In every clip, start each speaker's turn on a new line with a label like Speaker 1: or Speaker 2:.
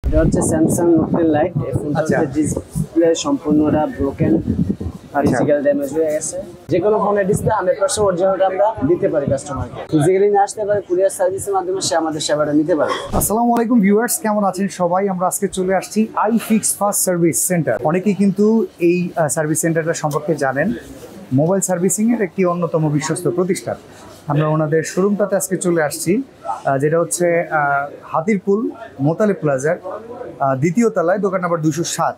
Speaker 1: এটা হচ্ছে Samsung note 10 light. এই ফোনটা হচ্ছে ডিসপ্লে সম্পূর্ণটা ব্রোকেন, ফিজিক্যাল ড্যামেজ হয়ে গেছে। যে কোনো ফোনের ডিসপ্লে 100% অরিজিনালটা আমরা দিতে পারি কাস্টমারকে। ফিজিক্যালি নিয়ে আসতে পারে, কুরিয়ার সার্ভিসের মাধ্যমে সে আমাদের সেবাটা নিতে পারে।
Speaker 2: আসসালামু আলাইকুম ভিউয়ার্স, কেমন আছেন সবাই? আমরা আজকে চলে আসছি আইফিক্স ফাস্ট সার্ভিস সেন্টার। অনেকেই কিন্তু এই সার্ভিস সেন্টারটা সম্পর্কে জানেন। মোবাইল সার্ভিসিংয়ের একটি অন্যতম বিশ্বস্ত প্রতিষ্ঠান। আমরা ওনাদের শোরুমটাতে আজকে চলে আসছি, যেটা হচ্ছে হাতিরপুল মোতালেব প্লাজার দ্বিতীয় তলায়, দোকান নাম্বার 207।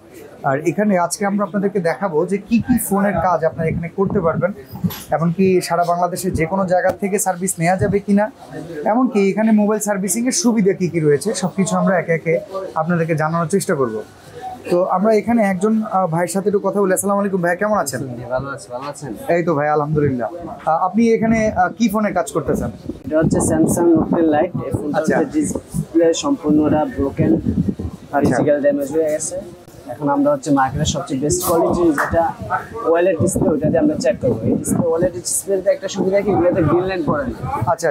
Speaker 2: আর এখানে আজকে আমরা আপনাদেরকে দেখাবো যে কি কি ফোনের কাজ আপনারা এখানে করতে পারবেন, এমনকি সারা বাংলাদেশে যে কোনো জায়গা থেকে সার্ভিস নেওয়া যাবে কিনা, এমনকি এখানে মোবাইল সার্ভিসিংয়ের সুবিধা কি কি রয়েছে সব কিছু আমরা একে একে আপনাদেরকে জানানোর চেষ্টা করব। তো আমরা এখানে একজন ভাইয়ের সাথে একটু কথা বলি। আসসালামু আলাইকুম ভাই, কেমন আছেন?
Speaker 1: ভালো আছেন?
Speaker 2: এই তো ভাই আলহামদুলিল্লাহ। আপনি এখানে কি ফোনের কাজ করতেছেন?
Speaker 1: এটা হচ্ছে স্যামসাং নোট 10 লাইট। এই ফোনটা হচ্ছে ডিসপ্লে সম্পূর্ণটা ব্রোকেন, ফিজিক্যাল ড্যামেজ হয়ে গেছে। এখন আমরা হচ্ছে মার্কেটের সবচেয়ে বেস্ট কোয়ালিটি যেটা ওএলইডি ডিসপ্লে, ওটাতে আমরা চেক করবো। এই ডিসপ্লে ওএলইডি ডিসপ্লেতে একটা সুবিধা কি, এগুলোতে গ্রিন লাইন পড়ে না।
Speaker 2: আচ্ছা,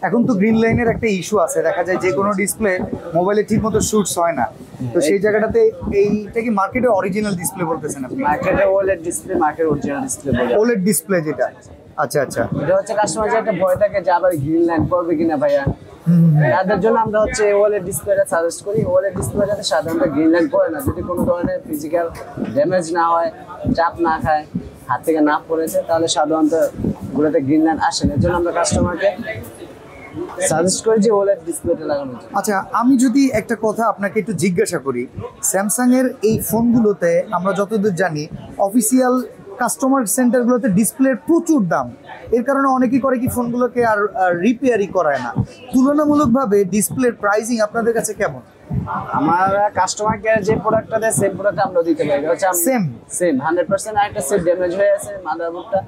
Speaker 2: এখন তো গ্রিন লাইনের একটা ইস্যু আছে, দেখা যায় যে কোনো ডিসপ্লে মোবাইলে ঠিকমতো শুটস হয় না। তো সেই জায়গাটাতে এইটা কি মার্কেটে অরিজিনাল ডিসপ্লে বলতেছেন আপনি? মার্কেটে
Speaker 1: OLED display, market original display বলে।
Speaker 2: ওএলইডি ডিসপ্লে যেটা, আচ্ছা।
Speaker 1: এটা হচ্ছে কাস্টমার যে একটা ভয় থাকে যে আবার গ্রিন লাইন পড়বে কিনা ভাইয়া, তাদের জন্য আমরা হচ্ছে ওএলইডি ডিসপ্লেটা সাজেস্ট করি। ওএলইডি ডিসপ্লেটাতে সাধারণত গ্রিন লাইন পড়ে না, যদি কোনো ধরনের ফিজিক্যাল ড্যামেজ না হয়, চাপ না খায়, হাত থেকে না পড়েছে, তাহলে সাধারণত গুলোতে গ্রিন লাইন আসে না। এর জন্য আমরা কাস্টমারকে সাজেস্ট করি যে ওএলইডি ডিসপ্লেটা লাগানোর জন্য।
Speaker 2: আচ্ছা, আমি যদি একটা কথা আপনাকে একটু জিজ্ঞাসা করি, স্যামসাং এর এই ফোনগুলোতে আমরা যতদূর জানি অফিসিয়াল কাস্টমার সেন্টারগুলোতে ডিসপ্লের প্রচুর দাম। এর কারণে অনেকেই করে কি ফোনগুলোকে আর রিপেয়ারই করায় না। তুলনামূলকভাবে ডিসপ্লের প্রাইসিং আপনাদের কাছে কেমন?
Speaker 1: আমার কাস্টমার কেয়ার যে প্রোডাক্টটা দেয় সেম প্রোডাক্ট আমরা দিতে পারি। এটা হচ্ছে সেম 100%। একটা সেট ড্যামেজ হয়ে আছে মাদারবোর্ডটা,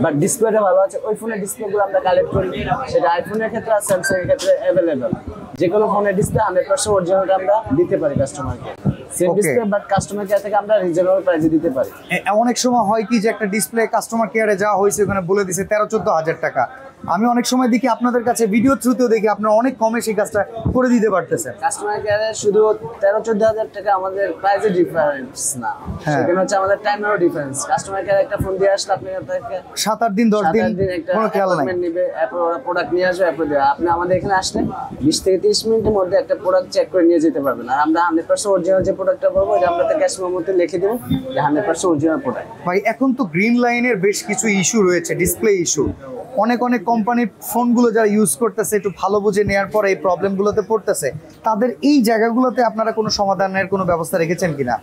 Speaker 1: বাট ডিসপ্লেটা ভালো আছে। ওই ফোনের ডিসপ্লেগুলো আমরা কালেক্ট করি, সেটা আইফোনের ক্ষেত্রে আর স্যামসাং এর ক্ষেত্রে অ্যাভেলেবল। যে কোনো ফোনের ডিসপ্লে 100% অরিজিনালটা আমরা দিতে পারি কাস্টমারকে। Same display but customer care থেকে আমরা রিজনেবল প্রাইসে দিতে পারি।
Speaker 2: অনেক সময় হয় কি যে একটা ডিসপ্লে কাস্টমার কেয়ারে যাওয়া হয়েছে, ওখানে বলে দিছে 13-14 হাজার টাকা। আমি অনেক সময় দেখি আপনাদের কাছে ভিডিও থ্রুতেও দেখি আপনারা অনেক কমে সেই কাজটা করে দিতে পারতেছেন।
Speaker 1: কাস্টমার কেয়ারে শুধু 13-14 হাজার টাকা আমাদের প্রাইসে ডিফারেন্স না, সেখানে হচ্ছে আমাদের টাইমেরও ডিফারেন্স। কাস্টমার কেয়ারে একটা ফোন দিয়ে আসলে আপনি
Speaker 2: 7-8 দিন 10 দিন কোনো খেয়াল নাই,
Speaker 1: নেবে, এরপর ওরা প্রোডাক্ট নিয়ে আসবে, এরপর দেবে। আপনি আমাদের এখানে আসলে 20 থেকে 30 মিনিটের মধ্যে একটা প্রোডাক্ট চেক করে নিয়ে যেতে পারবেন। আর আমরা 100% অরিজিনাল যে প্রোডাক্টটা বলবো, যে আমরা ক্যাশ মেমোতে লিখে দেবো যে 100% অরিজিনাল প্রোডাক্ট।
Speaker 2: ভাই, এখন তো গ্রিন লাইনের বেশ কিছু ইস্যু রয়েছে, ডিসপ্লে ইস্যু। অনেক কোম্পানির ফোনগুলো যারা ইউজ করতেছে একটু ভালো বুঝে নেওয়ার পরে এই প্রবলেমগুলোতে পড়তেছে, তাদের এই জায়গাগুলোতে আপনারা কোনো সমাধানের কোনো ব্যবস্থা রেখেছেন কিনা?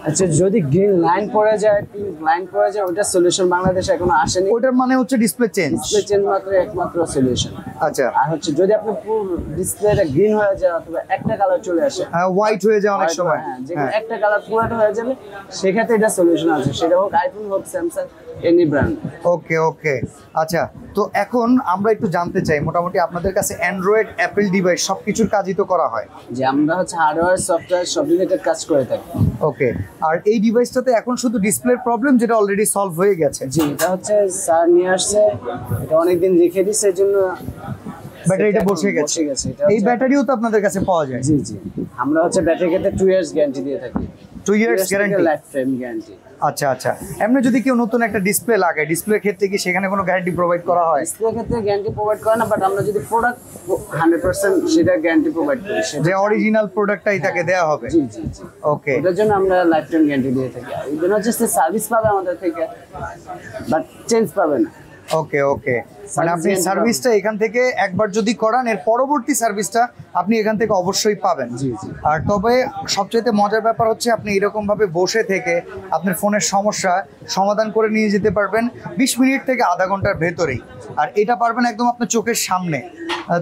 Speaker 1: আচ্ছা, যদি গ্রিন লাইন পড়ে যায়, পিঙ্ক লাইন পড়ে যায়, ওটার সলিউশন বাংলাদেশে এখনো আসেনি।
Speaker 2: ওটার মানে হচ্ছে ডিসপ্লে চেঞ্জ
Speaker 1: একমাত্র সলিউশন।
Speaker 2: আচ্ছা,
Speaker 1: আর হচ্ছে যদি আপনি পুরো ডিসপ্লেটা গ্রিন হয়ে যায় অথবা একটা কালার চলে আসে,
Speaker 2: হোয়াইট হয়ে যায় অনেক সময়,
Speaker 1: যেখানে একটা কালার পুরোটা হয়ে যাবে, সেক্ষেত্রে এটা সলিউশন আছে। সেটা হোক আইফোন, হোক স্যামসাং, এনি ব্র্যান্ড।
Speaker 2: ওকে। আচ্ছা, তো এখন আমরা একটু জানতে চাই, মোটামুটি আপনাদের কাছে অ্যান্ড্রয়েড, অ্যাপেল ডিভাইস সবকিছুর কাজই তো করা হয়?
Speaker 1: যে আমরা হচ্ছে হার্ডওয়্যার, সফটওয়্যার সব রিলেটেড কাজ করে থাকি।
Speaker 2: ওকে, আর এই ডিভাইসটাতে এখন শুধু ডিসপ্লের প্রবলেম, যেটা অলরেডি সলভ হয়ে গেছে?
Speaker 1: জি, এটা হচ্ছে স্যার নিয়ে আসছে, এটা অনেকদিন রেখে দিচ্ছে, এর জন্য
Speaker 2: ব্যাটারিটা বসে গেছে। এই ব্যাটারিও তো আপনাদের কাছে পাওয়া যায়?
Speaker 1: জি, আমরা হচ্ছে ব্যাটারি ক্ষেত্রে 2 ইয়ার্স গ্যারান্টি দিয়ে থাকি।
Speaker 2: 2 years guarantee,
Speaker 1: life time guarantee.
Speaker 2: আচ্ছা। এমনি যদি কেউ নতুন একটা ডিসপ্লে লাগায়, ডিসপ্লের ক্ষেত্রে কি সেখানে কোনো গ্যারান্টি প্রোভাইড করা হয়?
Speaker 1: ডিসপ্লের ক্ষেত্রে গ্যারান্টি প্রোভাইড করে না, বাট আমরা যদি প্রোডাক্ট 100% সেটা গ্যারান্টি প্রোভাইড করি,
Speaker 2: যে অরিজিনাল প্রোডাক্টটাই তাকে দেওয়া হবে।
Speaker 1: জি।
Speaker 2: ওকে,
Speaker 1: এটার জন্য আমরা লাইফ টাইম গ্যারান্টি দিয়ে থাকি। এই জন্য হচ্ছে সার্ভিস পাবে আমাদের থেকে, বাট চেঞ্জ পাবে না।
Speaker 2: ওকে, মানে আপনি সার্ভিসটা এখান থেকে একবার যদি করান, এর পরবর্তী সার্ভিসটা আপনি এখান থেকে অবশ্যই পাবেন।
Speaker 1: জি।
Speaker 2: আর তবে সবচাইতে মজার ব্যাপার হচ্ছে আপনি এরকমভাবে বসে থেকে আপনার ফোনের সমস্যা সমাধান করে নিয়ে যেতে পারবেন 20 মিনিট থেকে আধা ঘন্টার ভেতরেই। আর এটা পারবেন একদম আপনার চোখের সামনে।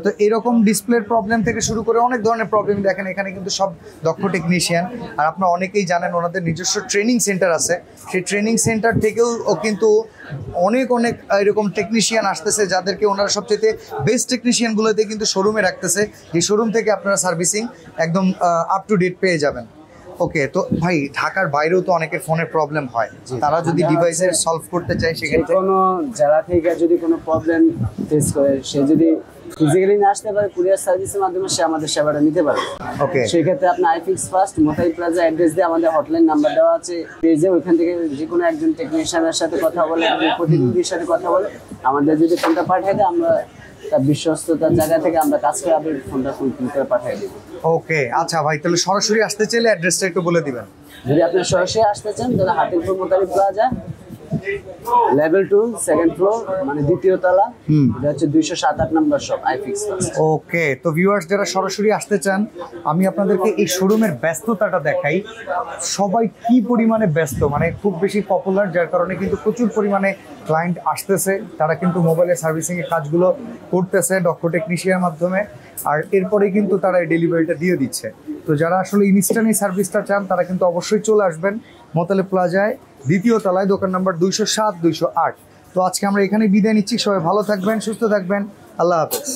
Speaker 2: তো এরকম ডিসপ্লের প্রবলেম থেকে শুরু করে অনেক ধরনের প্রবলেম দেখেন এখানে কিন্তু সব দক্ষ টেকনিশিয়ান। আর আপনারা অনেকেই জানেন ওনাদের নিজস্ব ট্রেনিং সেন্টার আছে, সেই ট্রেনিং সেন্টার থেকেও কিন্তু অনেক এরকম টেকনিশিয়ান আসতেছে, যাদেরকে ওনারা সবচেয়ে বেস্ট টেকনিশিয়ানগুলোতে কিন্তু শোরুমে রাখতেছে, যে শোরুম থেকে আপনারা সার্ভিসিং একদম আপ টু ডেট পেয়ে যাবেন। ওকে, তো ভাই ঢাকার বাইরেও তো অনেকের ফোনের প্রবলেম হয়, তারা যদি ডিভাইসের সলভ করতে চায় সেক্ষেত্রে
Speaker 1: কোনো যারা থেকে যদি কোনো প্রবলেম ফেস করে, সে যদি ফিজিক্যালি না আসতে পারে, কুরিয়ার সার্ভিসের মাধ্যমে সে আমাদের সেবাটা নিতে পারবে।
Speaker 2: ওকে,
Speaker 1: সেই ক্ষেত্রে আপনি আইফিক্স ফার্স্ট মোতাই প্লাজা অ্যাড্রেস দিয়ে আমাদের হটলাইন নাম্বার দেওয়া আছে পেজে, ওইখান থেকে যে কোনো একজন টেকনিশিয়ানের সাথে কথা বলে, প্রতিনিধির সাথে কথা বলে আমাদের যদি ফোনটা পাঠিয়ে দেয়, আমরা তার বিশ্বস্ততার জায়গা থেকে আমরা কাজ করে আপনি ফোনটা ফুলফিল করে পাঠিয়ে দিই।
Speaker 2: ওকে, আচ্ছা ভাই, তাহলে সরাসরি আসতে চাইলে অ্যাড্রেসটা একটু বলে দিবেন।
Speaker 1: যদি আপনি সরাসরি আসতে চান তাহলে Hatirpul মোতালি plaza level 2 second floor, মানে দ্বিতীয় তলা, এটা হচ্ছে 207 নম্বর শপ আইফিক্স ফার্স্ট।
Speaker 2: ওকে, তো ভিউয়ার্স যারা সরাসরি আসতে চান, আমি আপনাদেরকে এই শোরুমের ব্যস্ততাটা দেখাই। সবাই কি পরিমাণে ব্যস্ত, মানে খুব বেশি পপুলার, যার কারণে কিন্তু প্রচুর পরিমাণে ক্লায়েন্ট আসতেছে, তারা কিন্তু মোবাইলের সার্ভিসিংয়ের কাজগুলো করতেছে দক্ষ টেকনিশিয়ানের মাধ্যমে, আর এরপরে কিন্তু তারা এই ডেলিভারিটা দিয়ে দিচ্ছে। তো যারা আসলে ইনস্ট্যান্ট এই সার্ভিসটা চান তারা কিন্তু অবশ্যই চলে আসবেন মোতালে প্লাজায়, দ্বিতীয় তলায়, দোকান নাম্বার 207, 208। তো আজকে আমরা এখানে বিদায় নিচ্ছি। সবাই ভালো থাকবেন, সুস্থ থাকবেন, আল্লাহ হাফেজ।